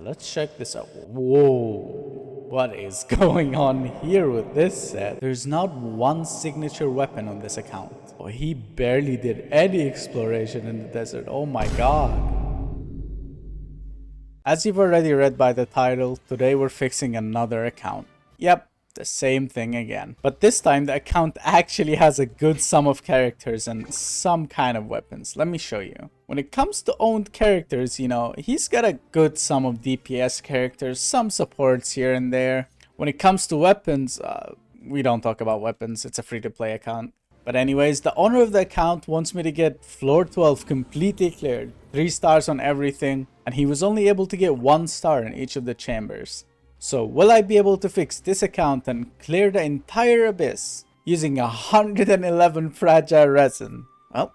let's check this out. Whoa, what is going on here with this set? There's not one signature weapon on this account. Oh, he barely did any exploration in the desert. Oh my god. As you've already read by the title, today we're fixing another account. Yep, the same thing again. But this time the account actually has a good sum of characters and some kind of weapons. Let me show you. When it comes to owned characters, you know, he's got a good sum of DPS characters, some supports here and there. When it comes to weapons, we don't talk about weapons, it's a free-to-play account. But anyways, the owner of the account wants me to get floor 12 completely cleared, 3 stars on everything, and he was only able to get 1 star in each of the chambers. So will I be able to fix this account and clear the entire abyss using 111 fragile resin? Well,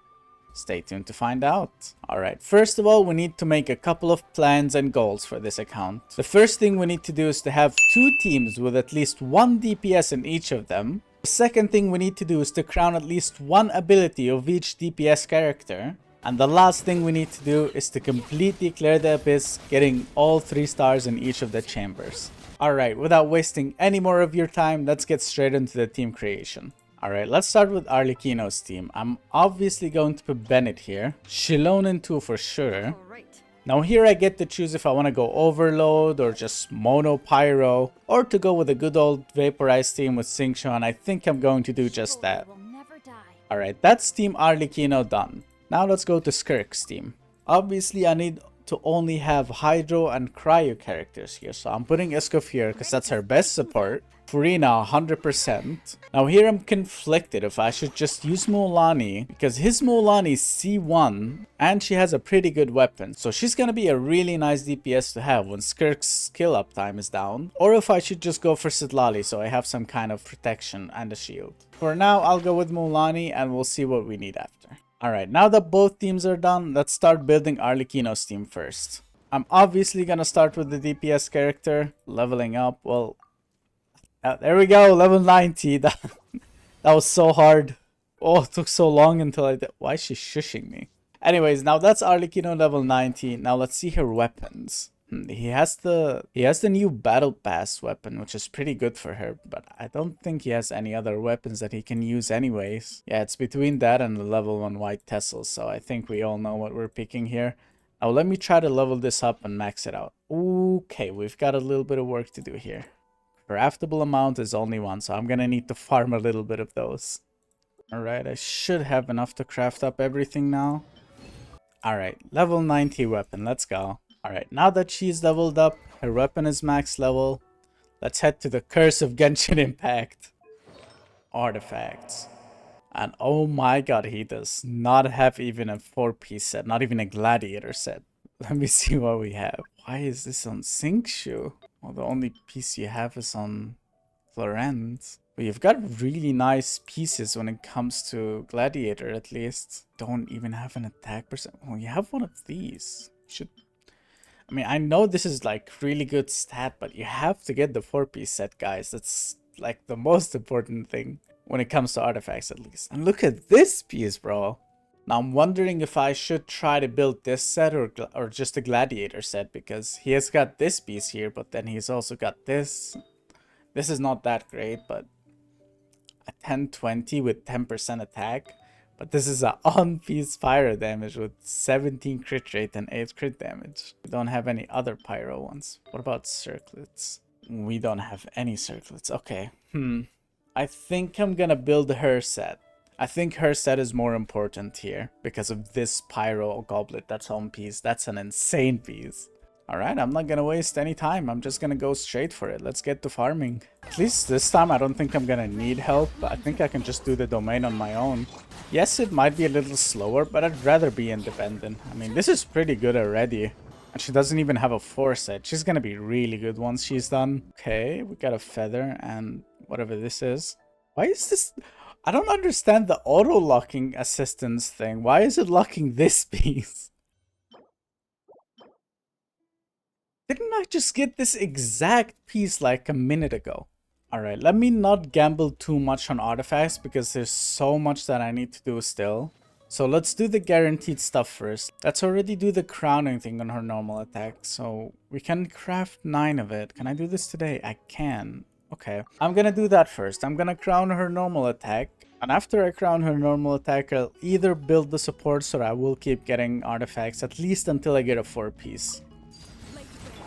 stay tuned to find out. Alright, first of all, we need to make a couple of plans and goals for this account. The first thing we need to do is to have 2 teams with at least 1 DPS in each of them. The second thing we need to do is to crown at least 1 ability of each DPS character. And the last thing we need to do is to completely clear the abyss, getting all 3 stars in each of the chambers. Alright, without wasting any more of your time, let's get straight into the team creation. Alright, let's start with Arlecchino's team. I'm obviously going to put Bennett here. Shilonen too for sure. Now here I get to choose if I want to go Overload or just Mono Pyro, or to go with a good old Vaporized team with Xingqiu, and I think I'm going to do just that. Alright, that's Team Arlecchino done. Now let's go to Skirk's team. Obviously I need to only have Hydro and Cryo characters here, so I'm putting Iskov here because that's her best support. Furina 100%. Now here I'm conflicted if I should just use mualani, because his mualani is C1 and she has a pretty good weapon, so she's gonna be a really nice DPS to have when Skirk's skill uptime is down, or if I should just go for Sitlali so I have some kind of protection and a shield. For now I'll go with mualani and we'll see what we need after. Alright, now that both teams are done, let's start building Arlecchino's team first. I'm obviously gonna start with the DPS character, leveling up. Well, there we go, level 90. That was so hard. Oh, it took so long until I did. Why is she shushing me? Anyways, now that's Arlecchino level 90. Now let's see her weapons. He has the new Battle Pass weapon, which is pretty good for her, but I don't think he has any other weapons that he can use anyways. Yeah, it's between that and the level 1 White Tessel, so I think we all know what we're picking here. Now let me try to level this up and max it out. Okay, we've got a little bit of work to do here. Craftable amount is only 1, so I'm gonna need to farm a little bit of those. Alright, I should have enough to craft up everything now. Alright, level 90 weapon, let's go. Alright, now that she's leveled up, her weapon is max level, let's head to the Curse of Genshin Impact. Artifacts. And oh my god, he does not have even a 4-piece set, not even a gladiator set. Let me see what we have. Why is this on Xingqiu? Well, the only piece you have is on Florence. But you've got really nice pieces when it comes to gladiator, at least. Don't even have an attack percent. Well, you have one of these. I mean, I know this is like really good stat, but you have to get the 4-piece set, guys. That's like the most important thing when it comes to artifacts, at least. And look at this piece, bro. Now I'm wondering if I should try to build this set or just a gladiator set, because he has got this piece here, but then he's also got this. This is not that great, but a 10-20 with 10% attack. But this is a on-piece pyro damage with 17 crit rate and 8 crit damage. We don't have any other pyro ones. What about circlets? We don't have any circlets. Okay. I think I'm gonna build her set. I think her set is more important here because of this pyro goblet that's on piece. That's an insane piece. Alright, I'm not gonna waste any time. I'm just gonna go straight for it. Let's get to farming. At least this time I don't think I'm gonna need help. I think I can just do the domain on my own. Yes, it might be a little slower, but I'd rather be independent. I mean, this is pretty good already. And she doesn't even have a 4 set. She's gonna be really good once she's done. Okay, we got a feather and whatever this is. Why is this... I don't understand the auto-locking assistance thing. Why is it locking this piece? Didn't I just get this exact piece like a minute ago? Alright, let me not gamble too much on artifacts because there's so much that I need to do still. So let's do the guaranteed stuff first. Let's already do the crowning thing on her normal attack. So we can craft 9 of it. Can I do this today? I can. Okay. I'm gonna do that first. I'm gonna crown her normal attack. And after I crown her normal attack, I'll either build the supports or I will keep getting artifacts, at least until I get a 4-piece.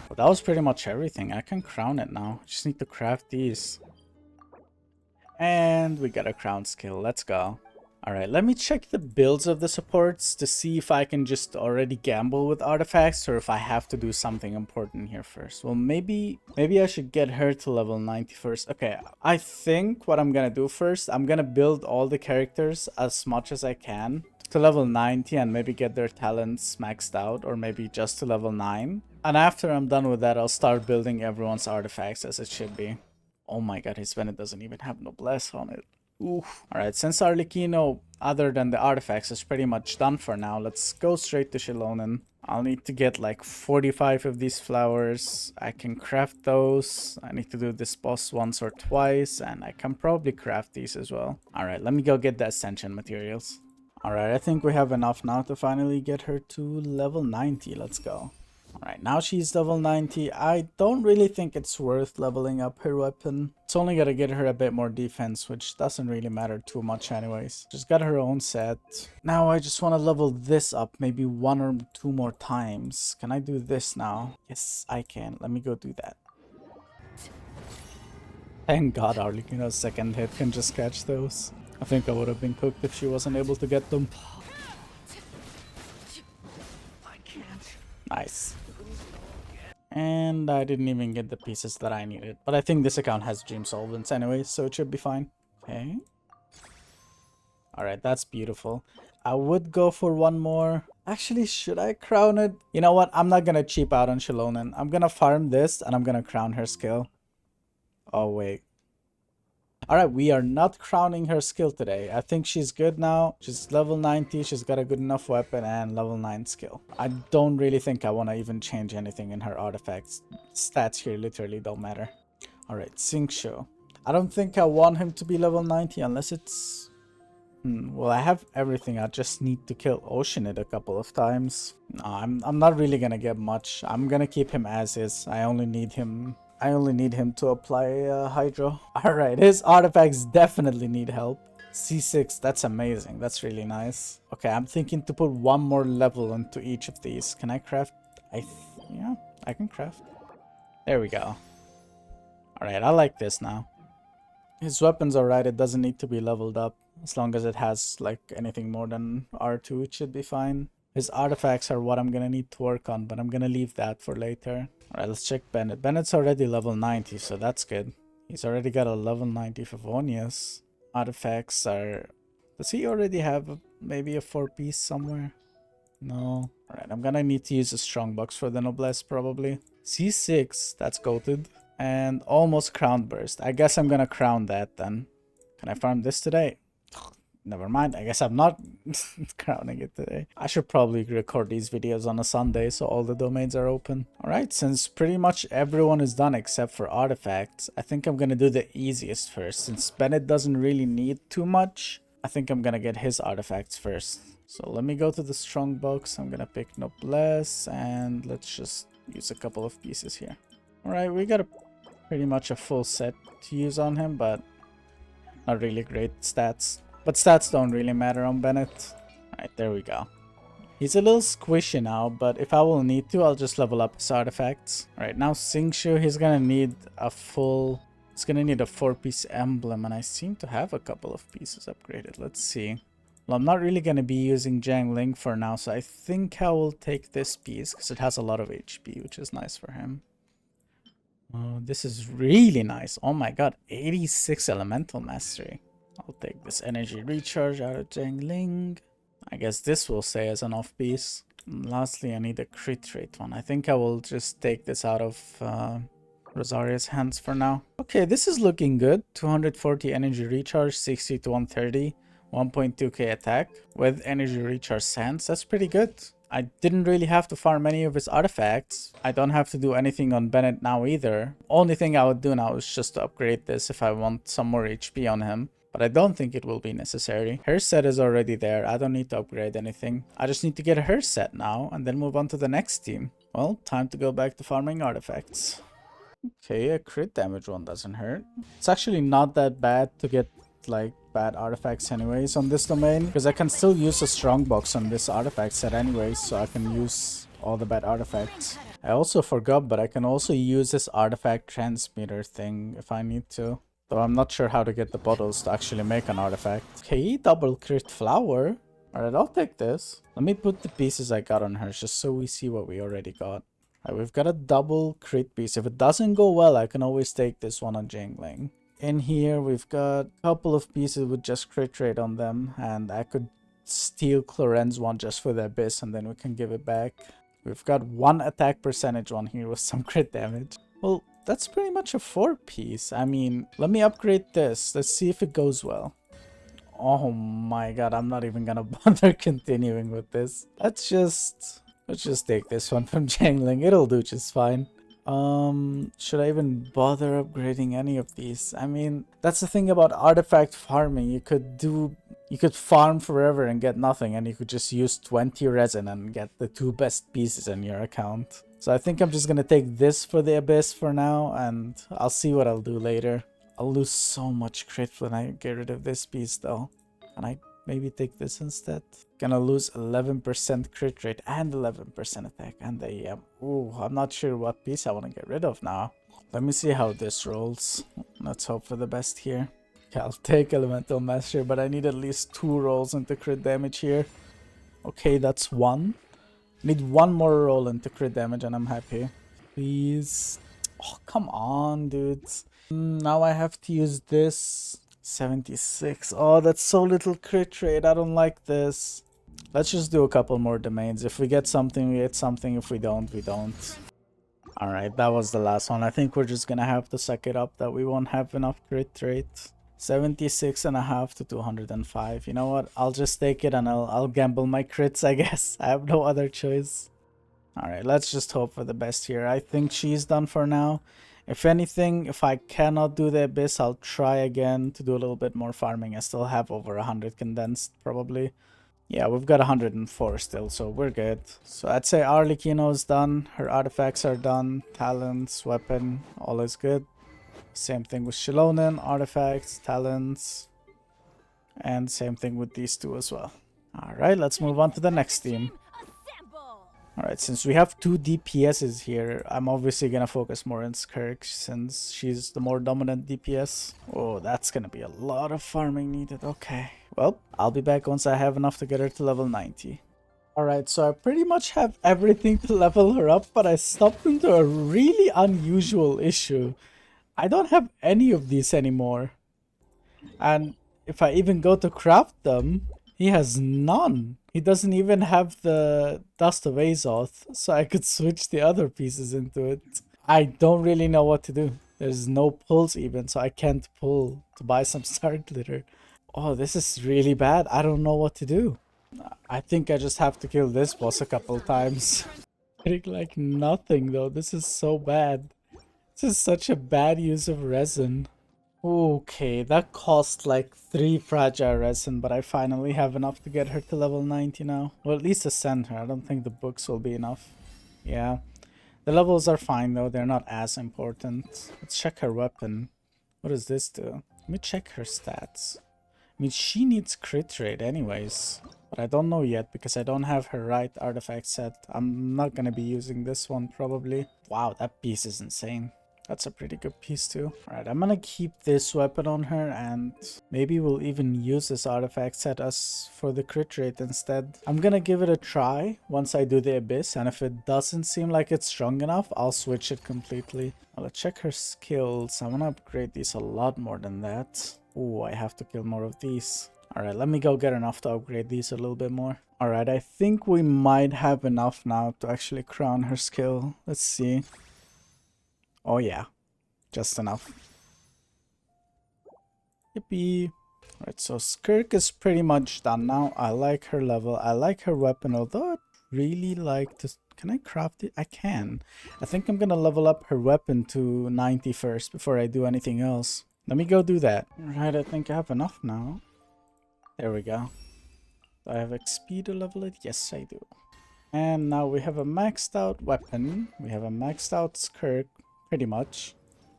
But that was pretty much everything. I can crown it now. Just need to craft these. And we got a crown skill. Let's go. Alright, let me check the builds of the supports to see if I can just already gamble with artifacts or if I have to do something important here first. Well, maybe I should get her to level 90 first. Okay, I think what I'm gonna do first, I'm gonna build all the characters as much as I can to level 90 and maybe get their talents maxed out, or maybe just to level 9. And after I'm done with that, I'll start building everyone's artifacts as it should be. Oh my god, his Bennett doesn't even have noblesse on it. Oof. Alright, since Arlecchino, other than the artifacts, is pretty much done for now, let's go straight to Shilonen. I'll need to get like 45 of these flowers. I can craft those. I need to do this boss once or twice, and I can probably craft these as well. Alright, let me go get the Ascension materials. Alright, I think we have enough now to finally get her to level 90. Let's go. Alright, now she's level 90. I don't really think it's worth leveling up her weapon. It's only gonna get her a bit more defense, which doesn't really matter too much anyways. Just got her own set. Now I just want to level this up maybe 1 or 2 more times. Can I do this now? Yes, I can. Let me go do that. Thank god Arlecchino's second hit can just catch those. I think I would have been cooked if she wasn't able to get them. Nice. And I didn't even get the pieces that I needed. But I think this account has Dream Solvents anyway, so it should be fine. Okay. Alright, that's beautiful. I would go for one more. Actually, should I crown it? You know what? I'm not gonna cheap out on Shilonen. I'm gonna farm this and I'm gonna crown her skill. Oh, wait. Alright, we are not crowning her skill today. I think she's good now. She's level 90. She's got a good enough weapon and level 9 skill. I don't really think I want to even change anything in her artifacts. Stats here literally don't matter. Alright, Xingqiu. I don't think I want him to be level 90 unless it's... well, I have everything. I just need to kill Oceanid a couple of times. No, I'm not really gonna get much. I'm gonna keep him as is. I only need him to apply Hydro. Alright, his artifacts definitely need help. C6, that's amazing. That's really nice. Okay, I'm thinking to put one more level into each of these. Can I craft? Yeah, I can craft. There we go. Alright, I like this now. His weapon's alright. It doesn't need to be leveled up. As long as it has like anything more than R2, it should be fine. His artifacts are what I'm gonna need to work on, but I'm gonna leave that for later. Alright, let's check Bennett. Bennett's already level 90, so that's good. He's already got a level 90 Favonius. Artifacts are... Does he already have maybe a 4-piece somewhere? No. Alright, I'm gonna need to use a strong box for the noblesse probably. C6, that's goated. And almost crown burst. I guess I'm gonna crown that then. Can I farm this today? Never mind, I guess I'm not crowning it today. I should probably record these videos on a Sunday so all the domains are open. Alright, since pretty much everyone is done except for artifacts, I think I'm gonna do the easiest first. Since Bennett doesn't really need too much, I think I'm gonna get his artifacts first. So let me go to the strong box. I'm gonna pick Noblesse and let's just use a couple of pieces here. Alright, we got pretty much a full set to use on him, but not really great stats. But stats don't really matter on Bennett. Alright, there we go. He's a little squishy now, but if I will need to, I'll just level up his artifacts. Alright, now Xingqiu, he's gonna need a full... He's gonna need a 4-piece emblem, and I seem to have a couple of pieces upgraded. Let's see. Well, I'm not really gonna be using Jiangling for now, so I think I will take this piece, because it has a lot of HP, which is nice for him. Oh, this is really nice. Oh my god, 86 Elemental Mastery. I'll take this energy recharge out of Jiangling. I guess this will stay as an off piece. And lastly, I need a crit rate one. I think I will just take this out of Rosaria's hands for now. Okay, this is looking good. 240 energy recharge, 60 to 130, 1.2k attack with energy recharge sands. That's pretty good. I didn't really have to farm any of his artifacts. I don't have to do anything on Bennett now either. Only thing I would do now is just to upgrade this if I want some more HP on him. but I don't think it will be necessary. Her set is already there. I don't need to upgrade anything. I just need to get her set now and then move on to the next team. Well, time to go back to farming artifacts. Okay, a crit damage one doesn't hurt. It's actually not that bad to get like bad artifacts anyways on this domain, because I can still use a strong box on this artifact set anyways, so I can use all the bad artifacts. I also forgot, but I can also use this artifact transmitter thing if I need to. Though I'm not sure how to get the bottles to actually make an artifact. Okay, double crit flower. Alright, I'll take this. Let me put the pieces I got on her just so we see what we already got. Alright, we've got a double crit piece. If it doesn't go well, I can always take this one on Jingling. In here, we've got a couple of pieces with just crit rate on them. And I could steal Cloren's one just for the Abyss and then we can give it back. We've got one attack percentage one here with some crit damage. Well, that's pretty much a 4-piece. I mean, let me upgrade this. Let's see if it goes well. Oh my god, I'm not even gonna bother continuing with this. Let's just take this one from Jangling. It'll do just fine. Should I even bother upgrading any of these? I mean, that's the thing about artifact farming. You could farm forever and get nothing, and you could just use 20 resin and get the 2 best pieces in your account. So I think I'm just gonna take this for the Abyss for now, and I'll see what I'll do later. I'll lose so much crit when I get rid of this piece though. Can I maybe take this instead? Gonna lose 11% crit rate and 11% attack and the EM. Ooh, I'm not sure what piece I want to get rid of now. Let me see how this rolls. Let's hope for the best here. Okay, I'll take Elemental Mastery, but I need at least 2 rolls into crit damage here. Okay, that's 1. Need 1 more roll into crit damage and I'm happy. Please. Oh, come on, dudes. Now I have to use this. 76. Oh, that's so little crit rate. I don't like this. Let's just do a couple more domains. If we get something, we get something. If we don't, we don't. Alright, that was the last one. I think we're just gonna have to suck it up that we won't have enough crit rate. 76.5 to 205. You know what? I'll just take it and I'll gamble my crits, I guess. I have no other choice. Alright, let's just hope for the best here. I think she's done for now. If anything, if I cannot do the Abyss, I'll try again to do a little bit more farming. I still have over 100 condensed, probably. Yeah, we've got 104 still, so we're good. So I'd say Arlecchino is done. Her artifacts are done. Talents, weapon, all is good. Same thing with Shilonen, artifacts, talents. And same thing with these two as well. Alright, let's move on to the next team. Alright, since we have 2 DPSs here, I'm obviously gonna focus more on Skirk since she's the more dominant DPS. Oh, that's gonna be a lot of farming needed. Okay. Well, I'll be back once I have enough to get her to level 90. Alright, so I pretty much have everything to level her up, but I stopped into a really unusual issue. I don't have any of these anymore. And if I even go to craft them, he has none. He doesn't even have the Dust of Azoth, so I could switch the other pieces into it. I don't really know what to do. There's no pulls even, so I can't pull to buy some Star Glitter. Oh, this is really bad. I don't know what to do. I think I just have to kill this boss a couple times. Getting like nothing though. This is so bad. This is such a bad use of resin. Okay, that cost like 3 fragile resin, but I finally have enough to get her to level 90 now. Well, at least to send her. I don't think the books will be enough. Yeah. The levels are fine though, they're not as important. Let's check her weapon. What does this do? Let me check her stats. I mean, she needs crit rate anyways. But I don't know yet because I don't have her right artifact set. I'm not gonna be using this one probably. Wow, that piece is insane. That's a pretty good piece too. Alright, I'm gonna keep this weapon on her and maybe we'll even use this artifact set as for the crit rate instead. I'm gonna give it a try once I do the Abyss, and if it doesn't seem like it's strong enough, I'll switch it completely. Well, let's check her skills. I wanna upgrade these a lot more than that. Ooh, I have to kill more of these. Alright, let me go get enough to upgrade these a little bit more. Alright, I think we might have enough now to actually crown her skill. Let's see. Oh yeah, just enough. Yippee. Alright, so Skirk is pretty much done now. I like her level. I like her weapon, although I'd really like to... Can I craft it? I can. I think I'm gonna level up her weapon to 90 first before I do anything else. Let me go do that. Alright, I think I have enough now. There we go. Do I have XP to level it? Yes, I do. And now we have a maxed out weapon. We have a maxed out Skirk, pretty much.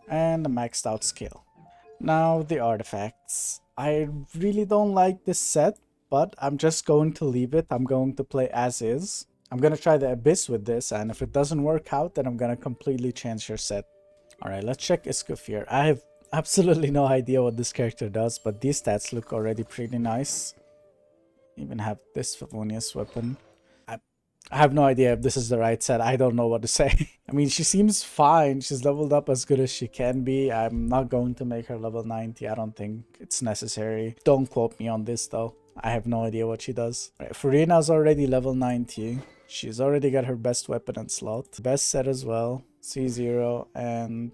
And a maxed out skill. Now the artifacts. I really don't like this set, but I'm just going to leave it. I'm going to play as is. I'm going to try the Abyss with this, and if it doesn't work out, then I'm going to completely change your set. Alright, let's check Iskofir. I have absolutely no idea what this character does, but these stats look already pretty nice. Even have this Favonius weapon. I have no idea if this is the right set. I don't know what to say. I mean, she seems fine. She's leveled up as good as she can be. I'm not going to make her level 90. I don't think it's necessary. Don't quote me on this though. I have no idea what she does. Right, Furina's already level 90. She's already got her best weapon and slot. Best set as well. C0 and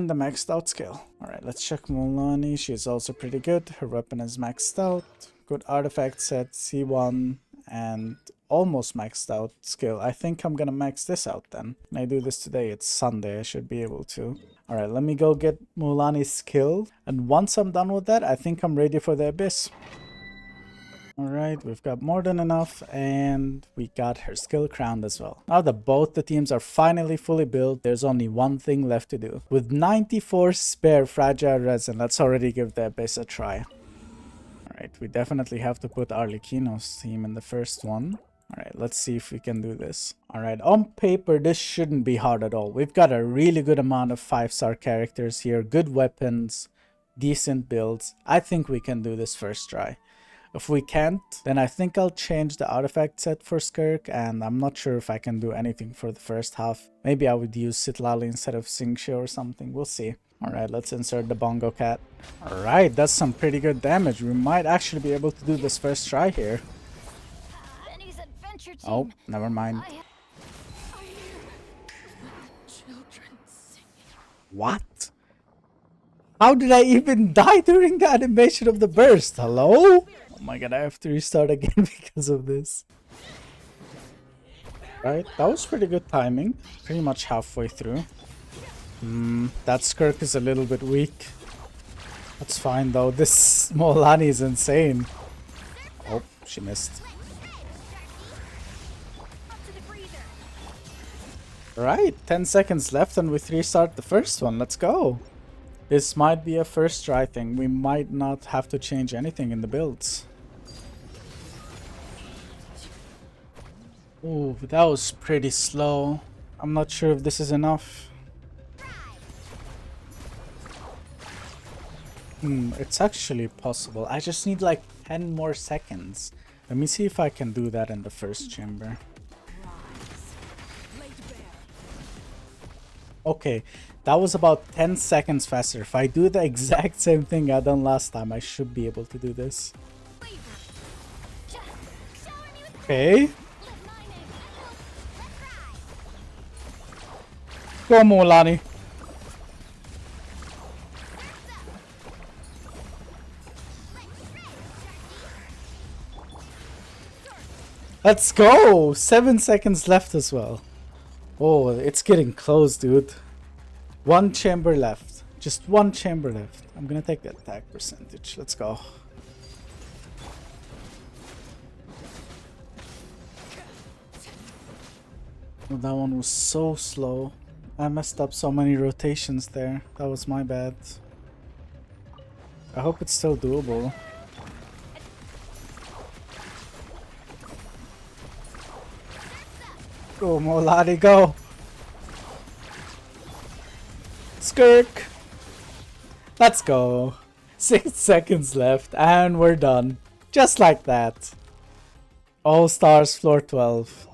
the maxed out skill. Alright, let's check Mualani. She's also pretty good. Her weapon is maxed out. Good artifact set, C1 and almost maxed out skill. I think I'm gonna max this out then. Can I do this today? It's Sunday. I should be able to. Alright, let me go get Mualani's skill. And once I'm done with that, I think I'm ready for the Abyss. Alright, we've got more than enough, and we got her skill crowned as well. Now that both the teams are finally fully built, there's only one thing left to do. With 94 spare fragile resin, let's already give the Abyss a try. Alright, we definitely have to put Arlecchino's team in the first one. Alright, let's see if we can do this. Alright, on paper, this shouldn't be hard at all. We've got a really good amount of 5-star characters here, good weapons, decent builds. I think we can do this first try. If we can't, then I think I'll change the artifact set for Skirk, and I'm not sure if I can do anything for the first half. Maybe I would use Sitlali instead of Xingqiu or something, we'll see. Alright, let's insert the Bongo Cat. Alright, that's some pretty good damage. We might actually be able to do this first try here. Oh, never mind. What? How did I even die during the animation of the burst? Hello? Oh my god, I have to restart again because of this. Right, that was pretty good timing. Pretty much halfway through. That Skirk is a little bit weak. That's fine though. This mualani is insane. Oh, she missed. Right, 10 seconds left and we restart the first one. Let's go. This might be a first try thing. We might not have to change anything in the builds. Ooh, that was pretty slow. I'm not sure if this is enough. It's actually possible. I just need like 10 more seconds. Let me see if I can do that in the first chamber. Okay, that was about 10 seconds faster. If I do the exact same thing I done last time, I should be able to do this. Okay. Go, mualani. Let's go! 7 seconds left as well. Oh, it's getting close, dude. One chamber left. Just one chamber left. I'm gonna take the attack percentage. Let's go. Oh, that one was so slow. I messed up so many rotations there. That was my bad. I hope it's still doable. Go, mualani, go! Skirk! Let's go. 6 seconds left and we're done. Just like that. All stars floor 12.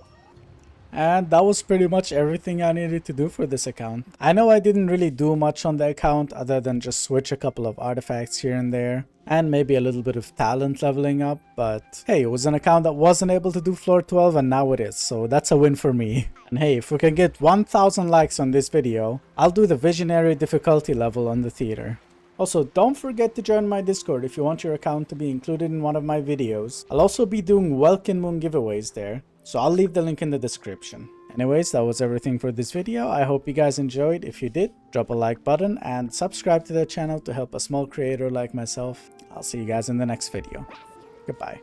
And that was pretty much everything I needed to do for this account. I know I didn't really do much on the account other than just switch a couple of artifacts here and there. And maybe a little bit of talent leveling up, but hey, it was an account that wasn't able to do floor 12 and now it is, so that's a win for me. And hey, if we can get 1000 likes on this video, I'll do the visionary difficulty level on the theater. Also, don't forget to join my Discord if you want your account to be included in one of my videos. I'll also be doing Welkin Moon giveaways there, so I'll leave the link in the description. And Anyways, that was everything for this video. I hope you guys enjoyed. If you did, drop a like button and subscribe to the channel to help a small creator like myself. I'll see you guys in the next video. Goodbye.